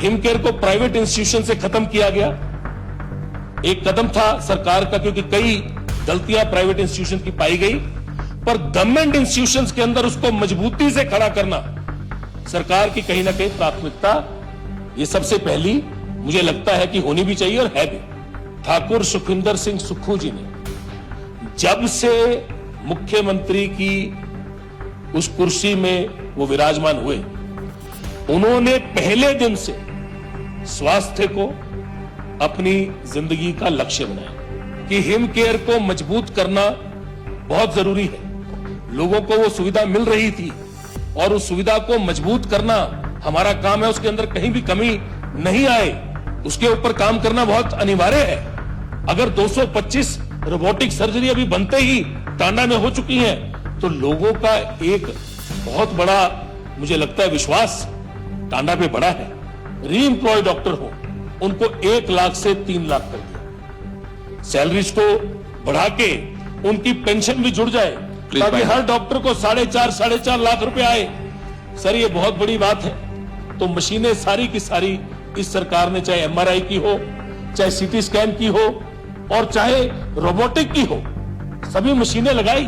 हिमकेयर को private institution से खत्म किया गया। एक कदम था सरकार का, क्योंकि कई गलतियां प्राइवेट इंस्टीट्यूशन की पाई गई, पर गवर्नमेंट इंस्टीट्यूशंस के अंदर उसको मजबूती से खड़ा करना सरकार की कहीं ना कहीं प्राथमिकता, ये सबसे पहली मुझे लगता है कि होनी भी चाहिए और है भी। ठाकुर सुखविंदर सिंह सुक्खू जी ने जब से मुख्यमंत्री की उस कुर्सी में वो विराजमान हुए, उन्होंने पहले दिन से स्वास्थ्य को अपनी जिंदगी का लक्ष्य बनाया कि हिमकेयर को मजबूत करना बहुत जरूरी है। लोगों को वो सुविधा मिल रही थी और उस सुविधा को मजबूत करना हमारा काम है। उसके अंदर कहीं भी कमी नहीं आए, उसके ऊपर काम करना बहुत अनिवार्य है। अगर 225 रोबोटिक सर्जरी अभी बनते ही टांडा में हो चुकी हैं, तो लोगों का एक बहुत बड़ा मुझे लगता है विश्वास टांडा पे बड़ा है। री एम्प्लॉय डॉक्टर हो, उनको 1 लाख से 3 लाख कर दिया। सैलरीज को बढ़ा के उनकी पेंशन भी जुड़ जाए, ताकि हर डॉक्टर को 4.5 लाख रुपए आए। सर, ये बहुत बड़ी बात है। तो मशीनें सारी की सारी इस सरकार ने, चाहे एमआरआई की हो, चाहे सीटी स्कैन की हो, और चाहे रोबोटिक की हो, सभी मशीनें लगाई।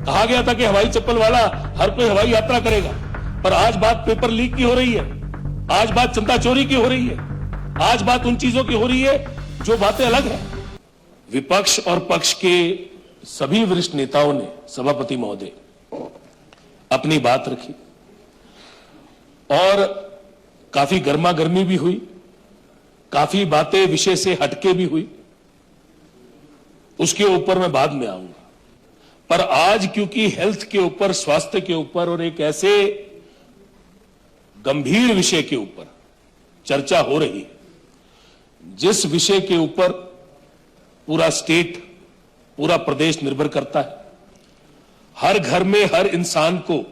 कहा गया था कि हवाई चप्पल वाला हर कोई हवाई यात्रा करेगा, पर आज बात पेपर लीक की हो रही है, आज बात चंदा चोरी की हो रही है, आज बात उन चीजों की हो रही है जो बातें अलग है। विपक्ष और पक्ष के सभी वरिष्ठ नेताओं ने, सभापति महोदय, अपनी बात रखी और काफी गर्मा गर्मी भी हुई, काफी बातें विषय से हटके भी हुई। उसके ऊपर मैं बाद में आऊंगा, पर आज क्योंकि हेल्थ के ऊपर, स्वास्थ्य के ऊपर और एक ऐसे गंभीर विषय के ऊपर चर्चा हो रही है, जिस विषय के ऊपर पूरा स्टेट, पूरा प्रदेश निर्भर करता है, हर घर में हर इंसान को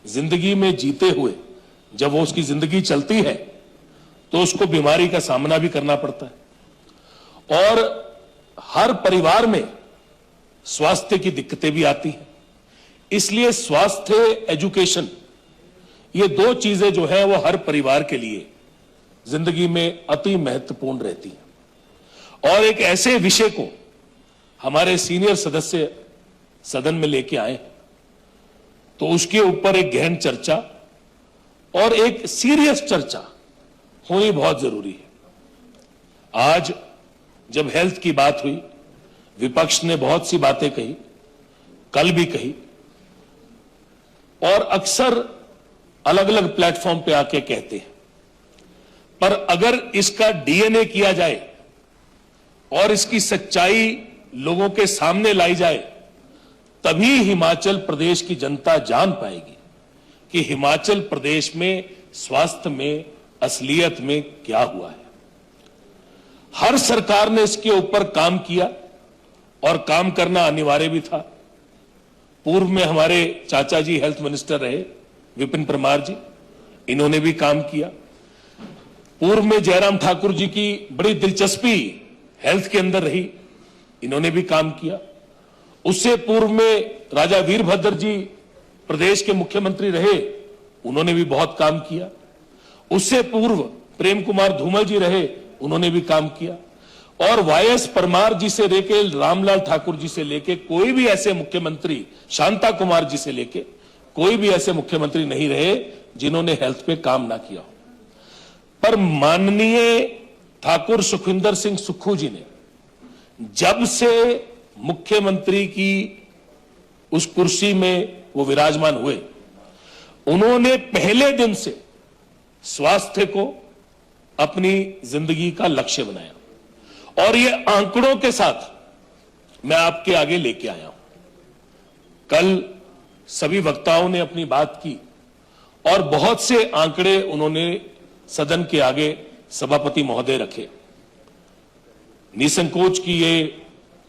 जिंदगी में जीते हुए जब वो उसकी जिंदगी चलती है तो उसको बीमारी का सामना भी करना पड़ता है, और हर परिवार में स्वास्थ्य की दिक्कतें भी आती हैं। इसलिए स्वास्थ्य, एजुकेशन, ये 2 चीजें जो है वो हर परिवार के लिए जिंदगी में अति महत्वपूर्ण रहती हैं। और एक ऐसे विषय को हमारे सीनियर सदस्य सदन में लेके आए, तो उसके ऊपर एक गहन चर्चा और एक सीरियस चर्चा होनी बहुत जरूरी है। आज जब हेल्थ की बात हुई, विपक्ष ने बहुत सी बातें कही, कल भी कही, और अक्सर अलग अलग प्लेटफॉर्म पे आके कहते हैं, पर अगर इसका डीएनए किया जाए और इसकी सच्चाई लोगों के सामने लाई जाए, तभी हिमाचल प्रदेश की जनता जान पाएगी कि हिमाचल प्रदेश में स्वास्थ्य में, असलियत में क्या हुआ है। हर सरकार ने इसके ऊपर काम किया और काम करना अनिवार्य भी था। पूर्व में हमारे चाचा जी हेल्थ मिनिस्टर रहे, विपिन परमार जी, इन्होंने भी काम किया। पूर्व में जयराम ठाकुर जी की बड़ी दिलचस्पी हेल्थ के अंदर रही, इन्होंने भी काम किया। उससे पूर्व में राजा वीरभद्र जी प्रदेश के मुख्यमंत्री रहे, उन्होंने भी बहुत काम किया। उससे पूर्व प्रेम कुमार धूमल जी रहे, उन्होंने भी काम किया। और वाईएस परमार जी से लेके रामलाल ठाकुर जी से लेके कोई भी ऐसे मुख्यमंत्री, शांता कुमार जी से लेके कोई भी ऐसे मुख्यमंत्री नहीं रहे जिन्होंने हेल्थ पे काम ना किया हो। पर माननीय ठाकुर सुखविंदर सिंह सुक्खू जी ने जब से मुख्यमंत्री की उस कुर्सी में वो विराजमान हुए, उन्होंने पहले दिन से स्वास्थ्य को अपनी जिंदगी का लक्ष्य बनाया। और ये आंकड़ों के साथ मैं आपके आगे लेके आया हूं। कल सभी वक्ताओं ने अपनी बात की और बहुत से आंकड़े उन्होंने सदन के आगे सभापति महोदय रखे। निसंकोच की ये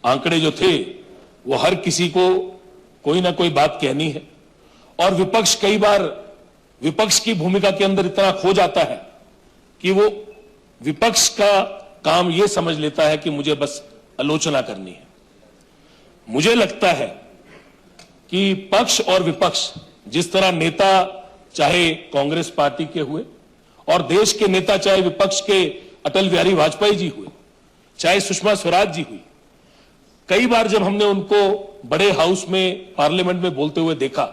आंकड़े जो थे वो हर किसी को कोई ना कोई बात कहनी है, और विपक्ष कई बार विपक्ष की भूमिका के अंदर इतना खो जाता है कि वो विपक्ष का काम ये समझ लेता है कि मुझे बस आलोचना करनी है। मुझे लगता है कि पक्ष और विपक्ष, जिस तरह नेता चाहे कांग्रेस पार्टी के हुए और देश के नेता चाहे विपक्ष के अटल बिहारी वाजपेयी जी हुए, चाहे सुषमा स्वराज जी हुई, कई बार जब हमने उनको बड़े हाउस में पार्लियामेंट में बोलते हुए देखा,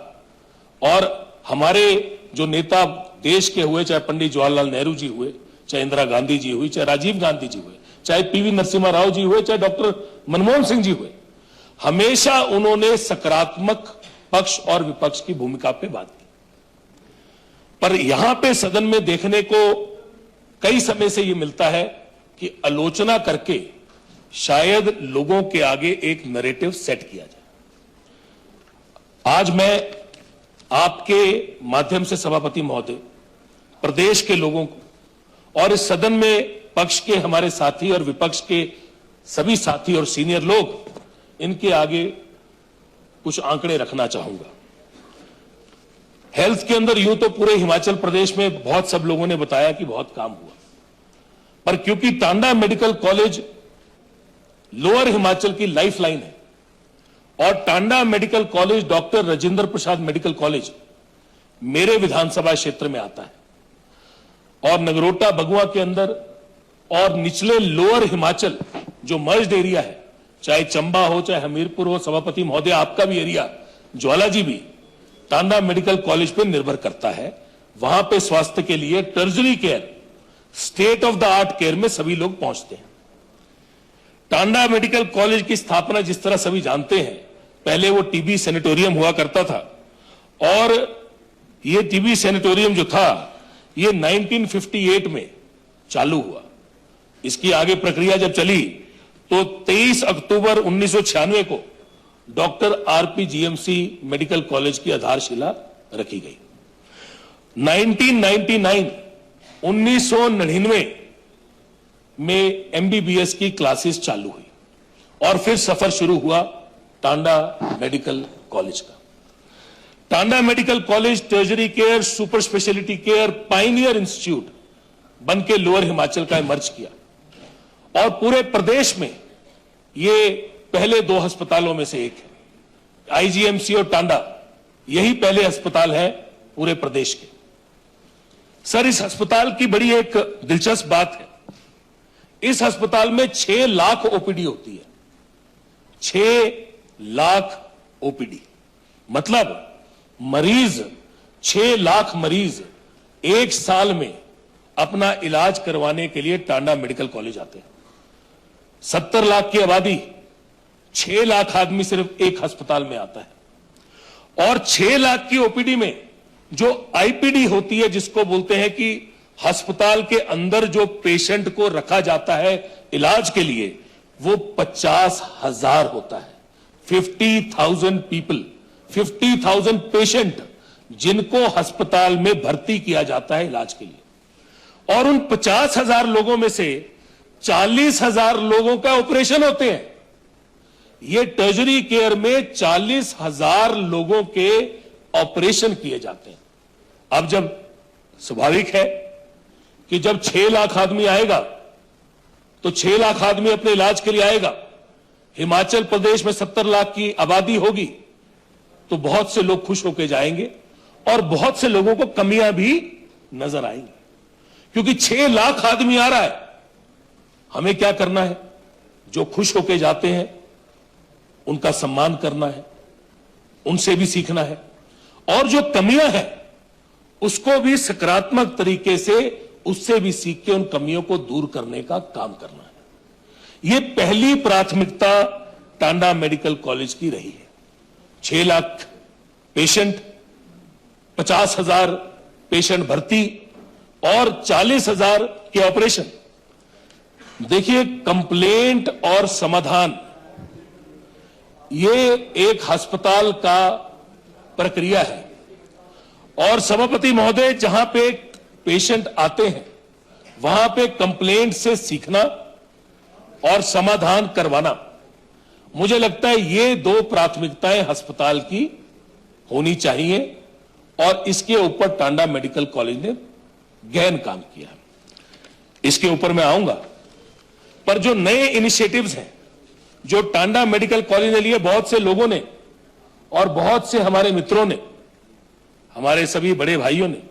और हमारे जो नेता देश के हुए, चाहे पंडित जवाहरलाल नेहरू जी हुए, चाहे इंदिरा गांधी जी हुई, चाहे राजीव गांधी जी हुए, चाहे पीवी नरसिम्हा राव जी हुए, चाहे डॉक्टर मनमोहन सिंह जी हुए, हमेशा उन्होंने सकारात्मक पक्ष और विपक्ष की भूमिका पे बात की। पर यहां पे सदन में देखने को कई समय से यह मिलता है कि आलोचना करके शायद लोगों के आगे एक नैरेटिव सेट किया जाए। आज मैं आपके माध्यम से सभापति महोदय, प्रदेश के लोगों को और इस सदन में पक्ष के हमारे साथी और विपक्ष के सभी साथी और सीनियर लोग, इनके आगे कुछ आंकड़े रखना चाहूंगा। हेल्थ के अंदर यूं तो पूरे हिमाचल प्रदेश में बहुत सब लोगों ने बताया कि बहुत काम हुआ, पर क्योंकि Tanda medical college lower Himachal की लाइफलाइन है और Tanda medical college doctor Rajendra Prasad medical college मेरे विधानसभा क्षेत्र में आता है, और नगरोटा बगुआ के अंदर और निचले लोअर हिमाचल जो मर्ज्ड एरिया है, चाहे चंबा हो, चाहे हमीरपुर हो, सभापति महोदय आपका भी एरिया ज्वाला जी भी टांडा मेडिकल कॉलेज पर निर्भर करता है। वहां पे स्वास्थ्य के लिए टर्जरी care, state of the art care में सभी लोग पहुंचते हैं। टांडा मेडिकल कॉलेज की स्थापना जिस तरह सभी जानते हैं, पहले वो टीबी सैनिटोरियम हुआ करता था, और ये टीबी सैनिटोरियम जो था ये 1958 में चालू हुआ। इसकी आगे प्रक्रिया जब चली तो 23 अक्टूबर 1996 को डॉक्टर आरपीजीएमसी मेडिकल कॉलेज की आधारशिला रखी गई। 1999 में एमबीबीएस की क्लासेस चालू हुई और फिर सफर शुरू हुआ टांडा मेडिकल कॉलेज का। Tanda medical college टर्जरी care, super speciality care, pioneer institute बन के लोअर हिमाचल का इमर्ज किया, और पूरे प्रदेश में ये पहले 2 अस्पतालों में से एक है। आईजीएमसी और टांडा यही पहले अस्पताल है पूरे प्रदेश के। सर, इस अस्पताल की बड़ी एक दिलचस्प बात है, इस अस्पताल में 6 लाख ओपीडी होती है। 6 लाख ओपीडी मतलब मरीज, 6 लाख मरीज एक साल में अपना इलाज करवाने के लिए टांडा मेडिकल कॉलेज आते हैं। 70 लाख की आबादी, 6 लाख आदमी सिर्फ एक अस्पताल में आता है, और 6 लाख की ओपीडी में जो आईपीडी होती है, जिसको बोलते हैं कि अस्पताल के अंदर जो पेशेंट को रखा जाता है इलाज के लिए, वो 50,000 होता है। 50,000 पीपल, 50,000 पेशेंट जिनको अस्पताल में भर्ती किया जाता है इलाज के लिए, और उन 50,000 लोगों में से 40,000 लोगों का ऑपरेशन होते हैं। ये टर्जरी केयर में 40,000 लोगों के ऑपरेशन किए जाते हैं। अब जब स्वाभाविक है कि जब 6 लाख आदमी आएगा तो 6 लाख आदमी अपने इलाज के लिए आएगा, हिमाचल प्रदेश में 70 लाख की आबादी होगी, तो बहुत से लोग खुश होकर जाएंगे और बहुत से लोगों को कमियां भी नजर आएंगी, क्योंकि 6 लाख आदमी आ रहा है। हमें क्या करना है? जो खुश होकर जाते हैं उनका सम्मान करना है, उनसे भी सीखना है, और जो कमियां हैं उसको भी सकारात्मक तरीके से उससे भी सीख के उन कमियों को दूर करने का काम करना है। यह पहली प्राथमिकता टांडा मेडिकल कॉलेज की रही है। 6 लाख पेशेंट, 50,000 पेशेंट भर्ती और 40,000 के ऑपरेशन। देखिए, कंप्लेंट और समाधान ये एक अस्पताल का प्रक्रिया है, और सभापति महोदय, जहां पे पेशेंट आते हैं वहां पे कंप्लेंट से सीखना और समाधान करवाना, मुझे लगता है ये 2 प्राथमिकताएं अस्पताल की होनी चाहिए, और इसके ऊपर टांडा मेडिकल कॉलेज ने गहन काम किया। इसके ऊपर मैं आऊंगा, पर जो नए इनिशिएटिव्स हैं जो टांडा मेडिकल कॉलेज ने लिए, बहुत से लोगों ने और बहुत से हमारे मित्रों ने, हमारे सभी बड़े भाइयों ने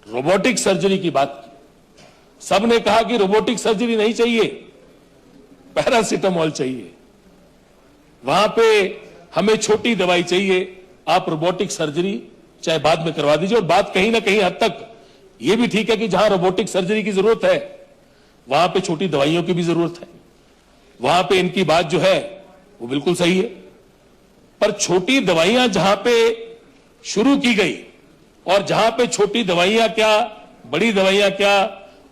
रोबोटिक सर्जरी की बात की। सबने कहा कि रोबोटिक सर्जरी नहीं चाहिए, पैरासिटामोल चाहिए। वहां पे हमें छोटी दवाई चाहिए, आप रोबोटिक सर्जरी चाहे बाद में करवा दीजिए। और बात कहीं ना कहीं हद तक यह भी ठीक है कि जहां रोबोटिक सर्जरी की जरूरत है वहां पे छोटी दवाइयों की भी जरूरत है। वहां पे इनकी बात जो है वो बिल्कुल सही है, पर छोटी दवाइयां जहां पे शुरू की गई और जहां पे छोटी दवाइयां क्या, बड़ी दवाइयां क्या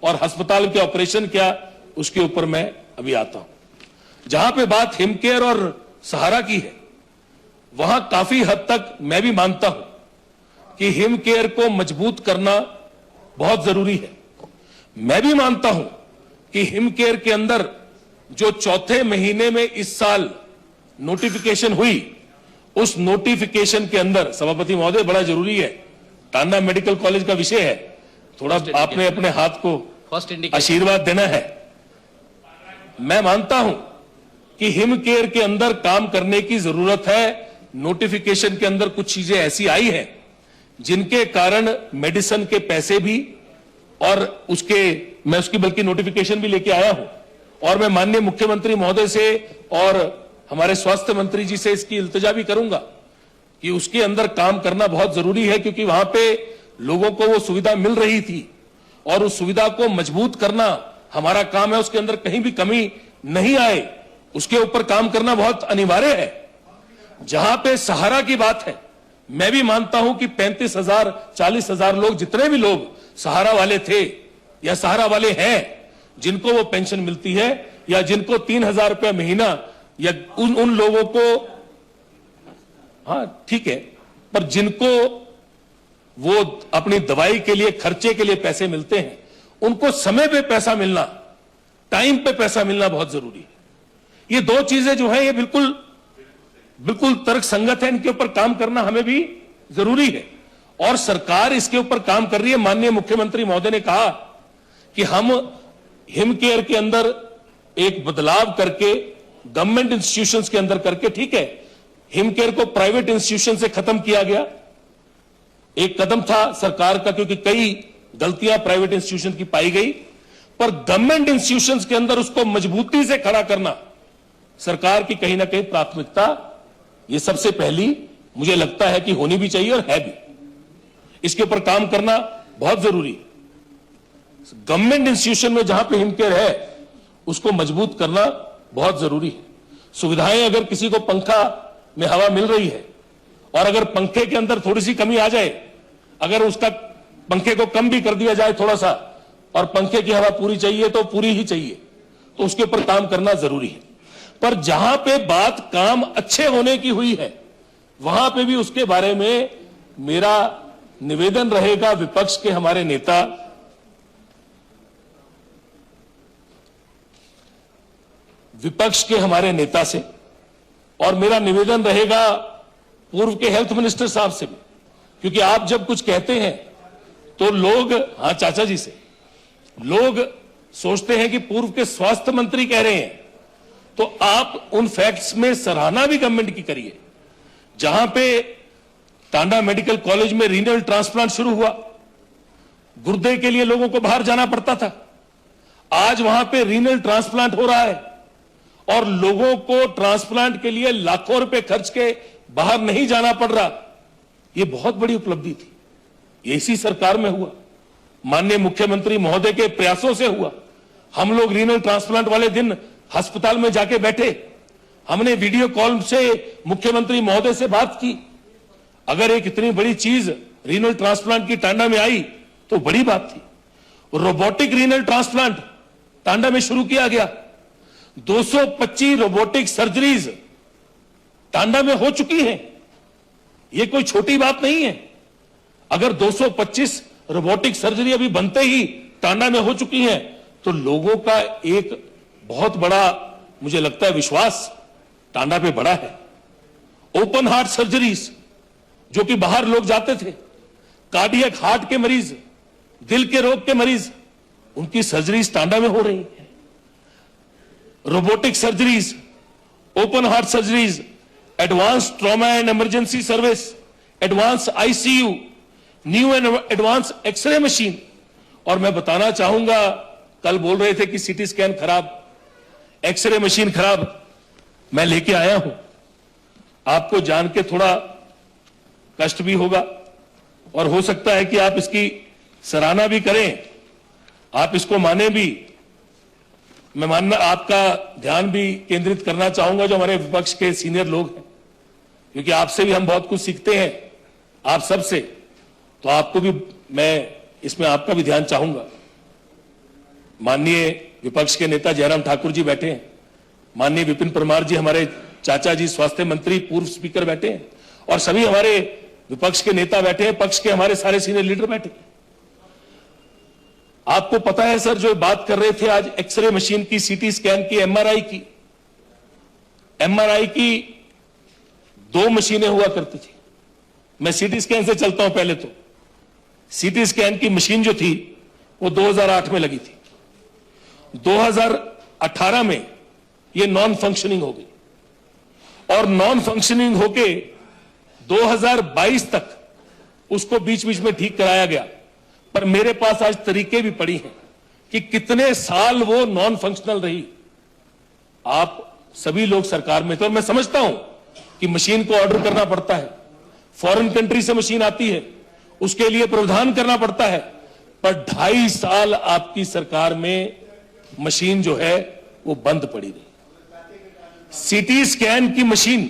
और अस्पताल के ऑपरेशन क्या, उसके ऊपर मैं अभी आता हूं। जहां पे बात हिमकेयर और सहारा की है, वहां काफी हद तक मैं भी मानता हूं कि हिमकेयर को मजबूत करना बहुत जरूरी है। मैं भी मानता हूं कि हिमकेयर के अंदर जो चौथे महीने में इस साल नोटिफिकेशन हुई, उस नोटिफिकेशन के अंदर, सभापति महोदय बड़ा जरूरी है, टांडा मेडिकल कॉलेज का विषय है, थोड़ा आपने अपने हाथ को आशीर्वाद देना है। मैं मानता हूं कि हिमकेयर के अंदर काम करने की जरूरत है। नोटिफिकेशन के अंदर कुछ चीजें ऐसी आई हैं जिनके कारण मेडिसिन के पैसे भी और मैं उसकी बल्कि नोटिफिकेशन भी लेके आया हूं और मैं माननीय मुख्यमंत्री महोदय से और हमारे स्वास्थ्य मंत्री जी से इसकी इल्तिजा भी करूंगा कि उसके अंदर काम करना बहुत जरूरी है, क्योंकि वहां पे लोगों को वो सुविधा मिल रही थी और उस सुविधा को मजबूत करना हमारा काम है। उसके अंदर कहीं भी कमी नहीं आए, उसके ऊपर काम करना बहुत अनिवार्य है। जहां पे सहारा की बात है, मैं भी मानता हूं कि 35,000 40,000 लोग, जितने भी लोग सहारा वाले थे या सहारा वाले हैं, जिनको वो पेंशन मिलती है या जिनको 3,000 रुपया महीना, या उन लोगों को, हाँ ठीक है, पर जिनको वो अपनी दवाई के लिए, खर्चे के लिए पैसे मिलते हैं, उनको समय पे पैसा मिलना, टाइम पे पैसा मिलना बहुत जरूरी है। ये दो चीजें जो है ये बिल्कुल तर्क संगत है, इनके ऊपर काम करना हमें भी जरूरी है और सरकार इसके ऊपर काम कर रही है। माननीय मुख्यमंत्री महोदय ने कहा कि हम हिमकेयर के अंदर एक बदलाव करके गवर्नमेंट इंस्टीट्यूशंस के अंदर करके, ठीक है, हिमकेयर को प्राइवेट इंस्टीट्यूशन से खत्म किया गया, एक कदम था सरकार का, क्योंकि कई गलतियां प्राइवेट इंस्टीट्यूशन की पाई गई, पर गवर्नमेंट इंस्टीट्यूशंस के अंदर उसको मजबूती से खड़ा करना सरकार की कहीं ना कहीं प्राथमिकता, ये सबसे पहली मुझे लगता है कि होनी भी चाहिए और है भी। इसके ऊपर काम करना बहुत जरूरी है। गवर्नमेंट इंस्टीट्यूशन में जहां पे हिमकेयर है उसको मजबूत करना बहुत जरूरी है। सुविधाएं, अगर किसी को पंखा में हवा मिल रही है और अगर पंखे के अंदर थोड़ी सी कमी आ जाए, अगर उसका पंखे को कम भी कर दिया जाए थोड़ा सा, और पंखे की हवा पूरी चाहिए तो पूरी ही चाहिए, तो उसके ऊपर काम करना जरूरी है। पर जहां पे बात काम अच्छे होने की हुई है, वहां पे भी उसके बारे में मेरा निवेदन रहेगा विपक्ष के हमारे नेता, से, और मेरा निवेदन रहेगा पूर्व के हेल्थ मिनिस्टर साहब से भी, क्योंकि आप जब कुछ कहते हैं तो लोग, हाँ चाचा जी से, लोग सोचते हैं कि पूर्व के स्वास्थ्य मंत्री कह रहे हैं, तो आप उन फैक्ट्स में सराहना भी गवर्नमेंट की करिए। जहां पे टांडा मेडिकल कॉलेज में रीनल ट्रांसप्लांट शुरू हुआ, गुर्दे के लिए लोगों को बाहर जाना पड़ता था, आज वहां पे रीनल ट्रांसप्लांट हो रहा है और लोगों को ट्रांसप्लांट के लिए लाखों रुपए खर्च के बाहर नहीं जाना पड़ रहा। यह बहुत बड़ी उपलब्धि थी, ये इसी सरकार में हुआ, माननीय मुख्यमंत्री महोदय के प्रयासों से हुआ। हम लोग रीनल ट्रांसप्लांट वाले दिन अस्पताल में जाके बैठे, हमने वीडियो कॉल से मुख्यमंत्री महोदय से बात की। अगर एक इतनी बड़ी चीज रीनल ट्रांसप्लांट की टांडा में आई तो बड़ी बात थी। रोबोटिक रीनल ट्रांसप्लांट टांडा में शुरू किया गया, 225 रोबोटिक सर्जरीज टांडा में हो चुकी हैं। यह कोई छोटी बात नहीं है। अगर 225 रोबोटिक सर्जरी अभी बनते ही टांडा में हो चुकी हैं, तो लोगों का एक बहुत बड़ा, मुझे लगता है, विश्वास टांडा पे बड़ा है। ओपन हार्ट सर्जरीज, जो कि बाहर लोग जाते थे, कार्डियक हार्ट के मरीज, दिल के रोग के मरीज, उनकी सर्जरीज टांडा में हो रही है। Robotic surgeries, open heart surgeries, advance trauma and emergency service, advance ICU, new and advance x-ray machine. और मैं बताना चाहूंगा, कल बोल रहे थे कि सीटी स्कैन खराब, एक्सरे मशीन खराब, मैं लेके आया हूं। आपको जान के थोड़ा कष्ट भी होगा और हो सकता है कि आप इसकी सराहना भी करें, आप इसको माने भी। मैं मानना आपका ध्यान भी केंद्रित करना चाहूंगा जो हमारे विपक्ष के सीनियर लोग हैं, क्योंकि आपसे भी हम बहुत कुछ सीखते हैं, आप सबसे। तो आपको भी मैं इसमें आपका भी ध्यान चाहूंगा। माननीय विपक्ष के नेता जयराम ठाकुर जी बैठे हैं, माननीय विपिन परमार जी हमारे चाचा जी स्वास्थ्य मंत्री पूर्व स्पीकर बैठे हैं, और सभी हमारे विपक्ष के नेता बैठे हैं, पक्ष के हमारे सारे सीनियर लीडर बैठे हैं। आपको पता है सर, जो बात कर रहे थे आज एक्सरे मशीन की, सीटी स्कैन की, एमआरआई की 2 मशीनें हुआ करती थी। मैं सीटी स्कैन से चलता हूं। पहले तो सीटी स्कैन की मशीन जो थी वो 2008 में लगी थी, 2018 में ये नॉन फंक्शनिंग हो गई, और नॉन फंक्शनिंग होके 2022 तक उसको बीच बीच में ठीक कराया गया। पर मेरे पास आज तरीके भी पड़ी हैं कि कितने साल वो नॉन फंक्शनल रही। आप सभी लोग सरकार में थे, और मैं समझता हूं कि मशीन को ऑर्डर करना पड़ता है, फॉरेन कंट्री से मशीन आती है, उसके लिए प्रावधान करना पड़ता है, पर 2.5 साल आपकी सरकार में मशीन जो है वो बंद पड़ी रही। सीटी स्कैन की मशीन,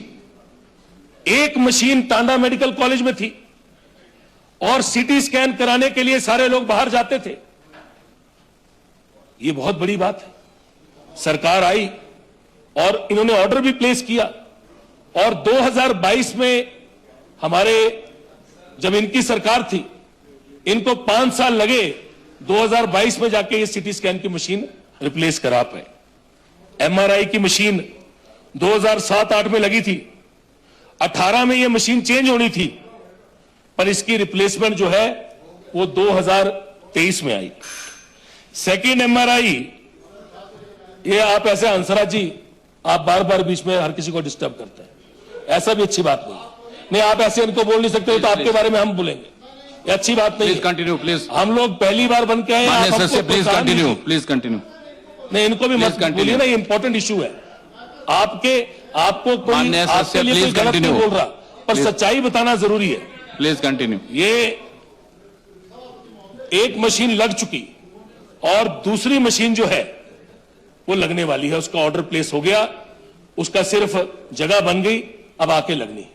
एक मशीन टांडा मेडिकल कॉलेज में थी, और सीटी स्कैन कराने के लिए सारे लोग बाहर जाते थे। यह बहुत बड़ी बात है। सरकार आई और इन्होंने ऑर्डर भी प्लेस किया, और 2022 में हमारे जब इनकी सरकार थी, इनको 5 साल लगे 2022 में जाके ये सीटी स्कैन की मशीन रिप्लेस करा पाए। एमआरआई की मशीन 2007-8 में लगी थी, 18 में ये मशीन चेंज होनी थी, पर इसकी रिप्लेसमेंट जो है वो 2023 में आई। सेकेंड एमआरआई, ये आप ऐसे हंसराज जी, आप बार बार बीच में हर किसी को डिस्टर्ब करते हैं, ऐसा भी अच्छी बात नहीं है। नहीं, आप ऐसे इनको बोल नहीं सकते, तो आपके बारे में हम बोलेंगे, ये अच्छी बात नहीं। Please continue, please. हम लोग पहली बार बन के आए हैं। Please continue, please continue. नहीं, इनको भी मत बोलिए ना, ये इंपॉर्टेंट इशू है। आपको कोई आपके लिए कोई गलत नहीं बोल रहा, पर सच्चाई बताना जरूरी है। Please continue. ये एक मशीन लग चुकी और दूसरी मशीन जो है वो लगने वाली है, उसका ऑर्डर प्लेस हो गया, उसका सिर्फ जगह बन गई, अब आके लगनी है।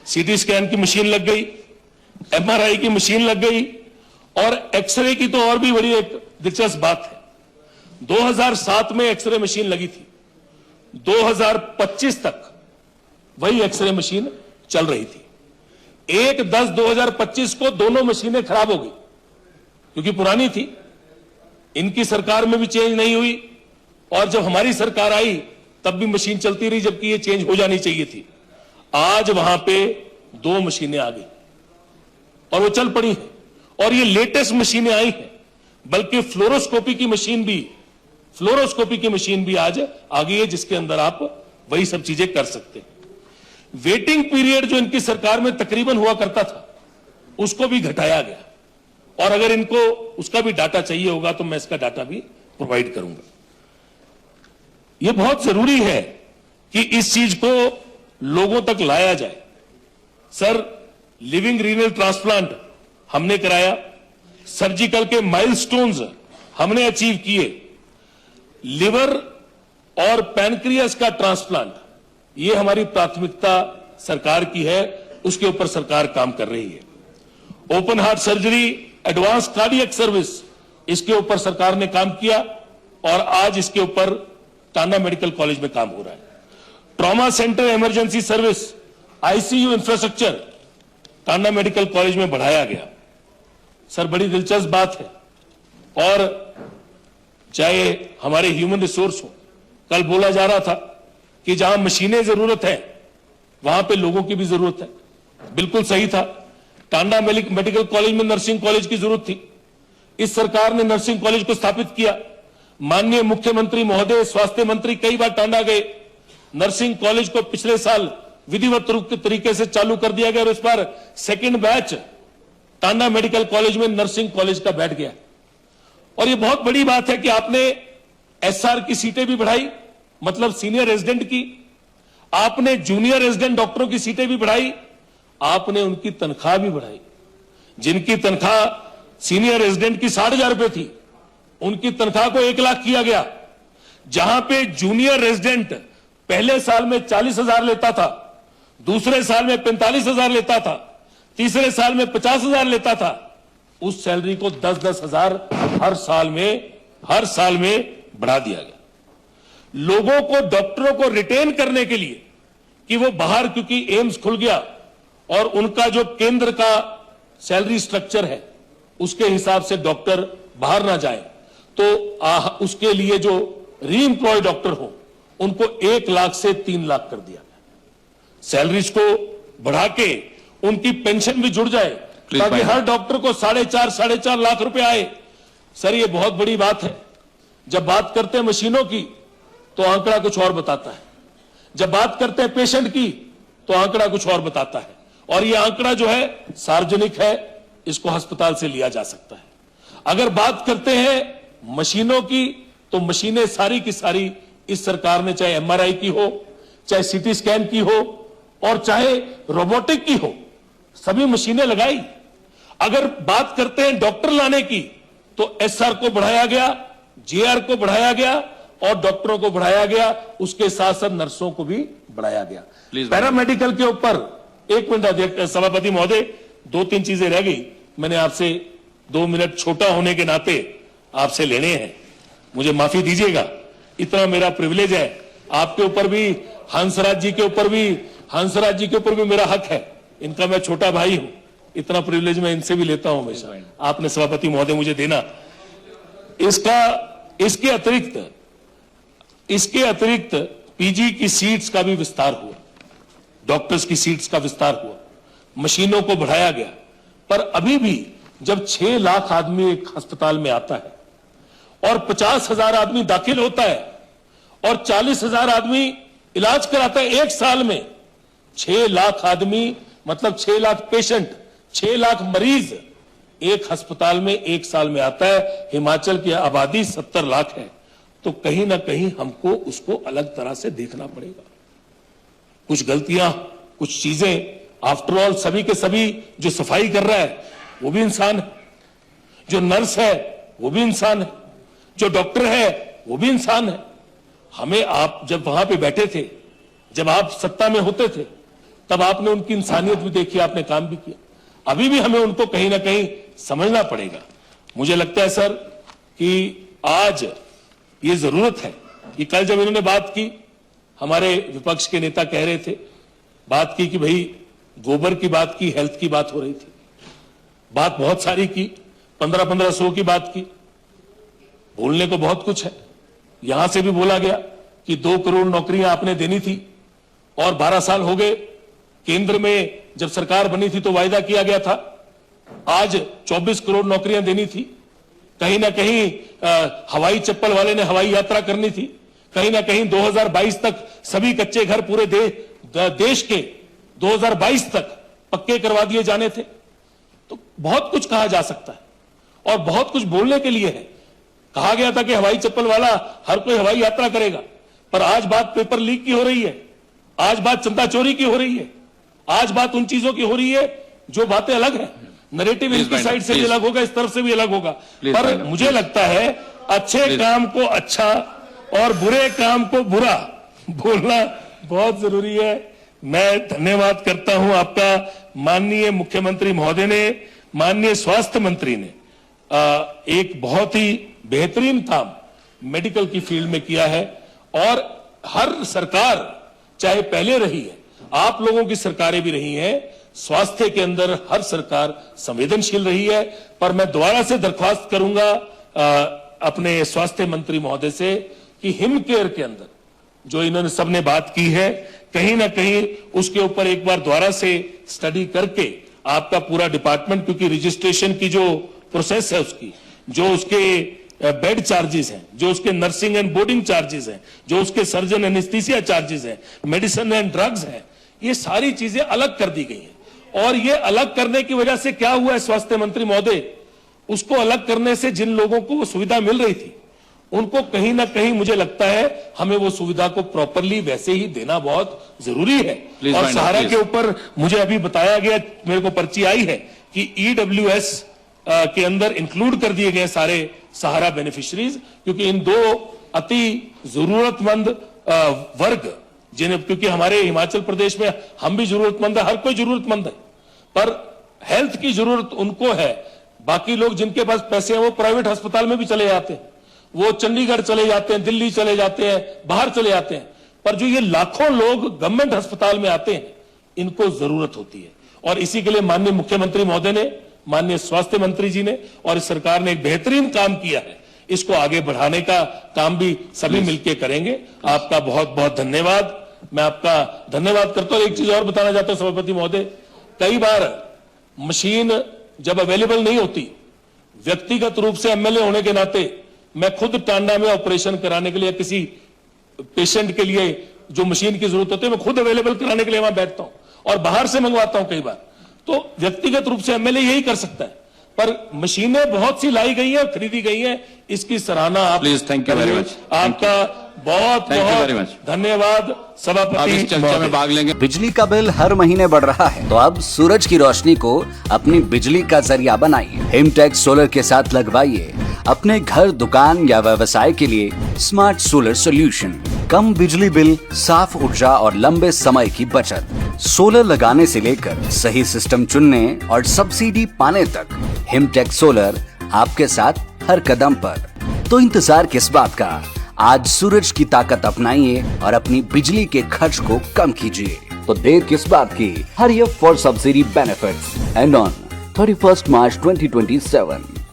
सीटी स्कैन की मशीन लग गई, एमआरआई की मशीन लग गई, और एक्सरे की तो और भी बड़ी एक दिलचस्प बात है। 2007 में एक्सरे मशीन लगी थी, 2025 तक वही एक्सरे मशीन चल रही थी। 1/10/2025 को दोनों मशीनें खराब हो गई, क्योंकि पुरानी थी, इनकी सरकार में भी चेंज नहीं हुई, और जब हमारी सरकार आई तब भी मशीन चलती रही, जबकि ये चेंज हो जानी चाहिए थी। आज वहां पे 2 मशीनें आ गई और वो चल पड़ी हैं, और ये लेटेस्ट मशीनें आई हैं, बल्कि फ्लोरोस्कोपी की मशीन भी आज आ गई है, जिसके अंदर आप वही सब चीजें कर सकते हैं। वेटिंग पीरियड जो इनकी सरकार में तकरीबन हुआ करता था, उसको भी घटाया गया, और अगर इनको उसका भी डाटा चाहिए होगा तो मैं इसका डाटा भी प्रोवाइड करूंगा। यह बहुत जरूरी है कि इस चीज को लोगों तक लाया जाए। सर, लिविंग रीनल ट्रांसप्लांट हमने कराया, सर्जिकल के माइलस्टोन्स हमने अचीव किए, लिवर और पैनक्रियास का ट्रांसप्लांट, ये हमारी प्राथमिकता सरकार की है, उसके ऊपर सरकार काम कर रही है। Open heart surgery, advance cardiac service, इसके ऊपर सरकार ने काम किया, और आज इसके ऊपर टांडा मेडिकल कॉलेज में काम हो रहा है। Trauma centre emergency service, ICU infrastructure Tanda medical college में बढ़ाया गया। सर, बड़ी दिलचस्प बात है। और चाहे हमारे ह्यूमन रिसोर्स हो, कल बोला जा रहा था कि जहां मशीनें जरूरत है वहां पे लोगों की भी जरूरत है। बिल्कुल सही था। टांडा मेडिकल कॉलेज में नर्सिंग कॉलेज की जरूरत थी, इस सरकार ने नर्सिंग कॉलेज को स्थापित किया। माननीय मुख्यमंत्री महोदय, स्वास्थ्य मंत्री कई बार टांडा गए, नर्सिंग कॉलेज को पिछले साल विधिवत रूप के तरीके से चालू कर दिया गया, और इस बार second batch Tanda medical college में नर्सिंग कॉलेज का बैठ गया। और ये बहुत बड़ी बात है कि आपने एसआर की सीटें भी बढ़ाई, मतलब सीनियर रेजिडेंट की, आपने जूनियर रेजिडेंट डॉक्टरों की सीटें भी बढ़ाई, आपने उनकी तनख्वाह भी बढ़ाई। जिनकी तनख्वाह सीनियर रेजिडेंट की 60,000 रुपए थी, उनकी तनख्वाह को 1 लाख किया गया। जहां पे जूनियर रेजिडेंट पहले साल में 40,000 लेता था, दूसरे साल में 45,000 लेता था, तीसरे साल में 50,000 लेता था, उस सैलरी को 10-10 हजार हर साल में बढ़ा दिया गया। लोगों को, डॉक्टरों को रिटेन करने के लिए कि वो बाहर, क्योंकि एम्स खुल गया और उनका जो केंद्र का सैलरी स्ट्रक्चर है उसके हिसाब से डॉक्टर बाहर ना जाए, तो उसके लिए जो री एम्प्लॉय डॉक्टर हो उनको 1 लाख से 3 लाख कर दिया गया। सैलरीज को बढ़ा के उनकी पेंशन भी जुड़ जाए ताकि हर डॉक्टर को 4.5 लाख रुपए आए। सर, ये बहुत बड़ी बात है। जब बात करते हैं मशीनों की तो आंकड़ा कुछ और बताता है, जब बात करते हैं पेशेंट की तो आंकड़ा कुछ और बताता है। और ये आंकड़ा जो है सार्वजनिक है, इसको अस्पताल से लिया जा सकता है। अगर बात करते हैं मशीनों की तो मशीनें सारी की सारी इस सरकार ने, चाहे एमआरआई की हो, चाहे सीटी स्कैन की हो और चाहे रोबोटिक की हो, सभी मशीनें लगाई। अगर बात करते हैं डॉक्टर लाने की तो एसआर को बढ़ाया गया, जेआर को बढ़ाया गया और डॉक्टरों को बढ़ाया गया, उसके साथ साथ नर्सों को भी बढ़ाया गया। पैरामेडिकल के ऊपर 1 मिनट सभापति महोदय, 2-3 चीजें रह गई, मैंने आपसे 2 मिनट छोटा होने के नाते आपसे लेने हैं, मुझे माफी दीजिएगा, इतना मेरा प्रिविलेज है। आपके ऊपर भी, हंसराज जी के ऊपर भी मेरा हक है, इनका मैं छोटा भाई हूं, इतना प्रिविलेज मैं इनसे भी लेता हूं हमेशा, आपने सभापति महोदय मुझे देना। इसके अतिरिक्त पीजी की सीट्स का भी विस्तार हुआ, डॉक्टर्स की सीट्स का विस्तार हुआ, मशीनों को बढ़ाया गया। पर अभी भी जब 6 लाख आदमी एक अस्पताल में आता है और 50,000 आदमी दाखिल होता है और 40,000 आदमी इलाज कराता है एक साल में, 6 लाख आदमी मतलब 6 लाख पेशेंट, 6 लाख मरीज एक अस्पताल में एक साल में आता है। हिमाचल की आबादी 70 लाख है, तो कहीं ना कहीं हमको उसको अलग तरह से देखना पड़ेगा। कुछ गलतियां, कुछ चीजें, आफ्टर ऑल सभी के सभी, जो सफाई कर रहा है वो भी इंसान है, जो नर्स है वो भी इंसान है, जो डॉक्टर है वो भी इंसान है। हमें, आप जब वहां पे बैठे थे, जब आप सत्ता में होते थे, तब आपने उनकी इंसानियत भी देखी, आपने काम भी किया। अभी भी हमें उनको कहीं ना कहीं समझना पड़ेगा। मुझे लगता है सर कि आज ये जरूरत है कि कल जब इन्होंने बात की, हमारे विपक्ष के नेता कह रहे थे, बात की कि भाई गोबर की बात की, हेल्थ की बात हो रही थी, बात बहुत सारी की, 1500 की बात की, बोलने को बहुत कुछ है। यहां से भी बोला गया कि 2 करोड़ नौकरियां आपने देनी थी और 12 साल हो गए। केंद्र में जब सरकार बनी थी तो वायदा किया गया था, आज 24 करोड़ नौकरियां देनी थी। कहीं ना कहीं हवाई चप्पल वाले ने हवाई यात्रा करनी थी, कहीं ना कहीं 2022 तक सभी कच्चे घर पूरे देश के 2022 तक पक्के करवा दिए जाने थे। तो बहुत कुछ कहा जा सकता है और बहुत कुछ बोलने के लिए है। कहा गया था कि हवाई चप्पल वाला हर कोई हवाई यात्रा करेगा, पर आज बात पेपर लीक की हो रही है, आज बात चंदा चोरी की हो रही है, आज बात उन चीजों की हो रही है जो बातें अलग है। नैरेटिव इनकी साइड से भी अलग होगा, इस तरफ से भी अलग होगा। पर मुझे लगता है अच्छे काम को अच्छा और बुरे काम को बुरा बोलना बहुत जरूरी है। मैं धन्यवाद करता हूं आपका, माननीय मुख्यमंत्री महोदय ने, माननीय स्वास्थ्य मंत्री ने एक बहुत ही बेहतरीन काम मेडिकल की फील्ड में किया है। और हर सरकार, चाहे पहले रही है, आप लोगों की सरकारें भी रही हैं, स्वास्थ्य के अंदर हर सरकार संवेदनशील रही है। पर मैं दोबारा से दरख्वास्त करूंगा अपने स्वास्थ्य मंत्री महोदय से कि हिम केयर के अंदर जो इन्होंने सबने बात की है, कहीं ना कहीं उसके ऊपर एक बार दोबारा से स्टडी करके आपका पूरा डिपार्टमेंट, क्योंकि रजिस्ट्रेशन की जो प्रोसेस है उसकी, जो उसके बेड चार्जेस हैं, जो उसके नर्सिंग एंड बोर्डिंग चार्जेस हैं, जो उसके सर्जन एनेस्थीसिया चार्जेस हैं, मेडिसिन एंड ड्रग्स हैं, ये सारी चीजें अलग कर दी गई हैं। और ये अलग करने की वजह से क्या हुआ है स्वास्थ्य मंत्री महोदय, उसको अलग करने से जिन लोगों को वो सुविधा मिल रही थी उनको कहीं ना कहीं मुझे लगता है हमें वो सुविधा को प्रॉपरली वैसे ही देना बहुत जरूरी है। Please और wind up, सहारा please. के ऊपर मुझे अभी बताया गया, मेरे को पर्ची आई है कि EWS के अंदर इंक्लूड कर दिए गए सारे सहारा बेनिफिशरीज, क्योंकि इन दो अति जरूरतमंद वर्ग जिन्हें, क्योंकि हमारे हिमाचल प्रदेश में हम भी जरूरतमंद है, हर कोई जरूरतमंद है, पर हेल्थ की जरूरत उनको है। बाकी लोग जिनके पास पैसे हैं वो प्राइवेट अस्पताल में भी चले जाते हैं, वो चंडीगढ़ चले जाते हैं, दिल्ली चले जाते हैं, बाहर चले जाते हैं, पर जो ये लाखों लोग गवर्नमेंट अस्पताल में आते हैं इनको जरूरत होती है। और इसी के लिए माननीय मुख्यमंत्री महोदय ने, माननीय स्वास्थ्य मंत्री जी ने और इस सरकार ने एक बेहतरीन काम किया है। इसको आगे बढ़ाने का काम भी सभी मिलकर करेंगे। आपका बहुत बहुत धन्यवाद। मैं आपका धन्यवाद करता हूं। एक चीज और बताना चाहता हूं सभापति महोदय, कई बार मशीन जब अवेलेबल नहीं होती, व्यक्तिगत रूप से एमएलए होने के नाते मैं खुद टांडा में ऑपरेशन कराने के लिए, किसी पेशेंट के लिए जो मशीन की जरूरत होती है, मैं खुद अवेलेबल कराने के लिए वहां बैठता हूं और बाहर से मंगवाता हूं कई बार। तो व्यक्तिगत रूप से एमएलए यही कर सकता है, पर मशीनें बहुत सी लाई गई हैं, खरीदी गई हैं, इसकी सराहना आप please, thank you very much. आपका बहुत Thank you very बहुत much. धन्यवाद आप इस सभापति चर्चा में महोदय। भाग लेंगे। बिजली का बिल हर महीने बढ़ रहा है, तो अब सूरज की रोशनी को अपनी बिजली का जरिया बनाइए। हिमटेक्स सोलर के साथ लगवाइए अपने घर, दुकान या व्यवसाय के लिए स्मार्ट सोलर सॉल्यूशन। कम बिजली बिल, साफ ऊर्जा और लंबे समय की बचत। सोलर लगाने से लेकर सही सिस्टम चुनने और सब्सिडी पाने तक हिमटेक्स सोलर आपके साथ हर कदम पर। तो इंतजार किस बात का, आज सूरज की ताकत अपनाइए और अपनी बिजली के खर्च को कम कीजिए। तो देर किस बात की, hurry up for subsidy benefits and on 31 March 2027।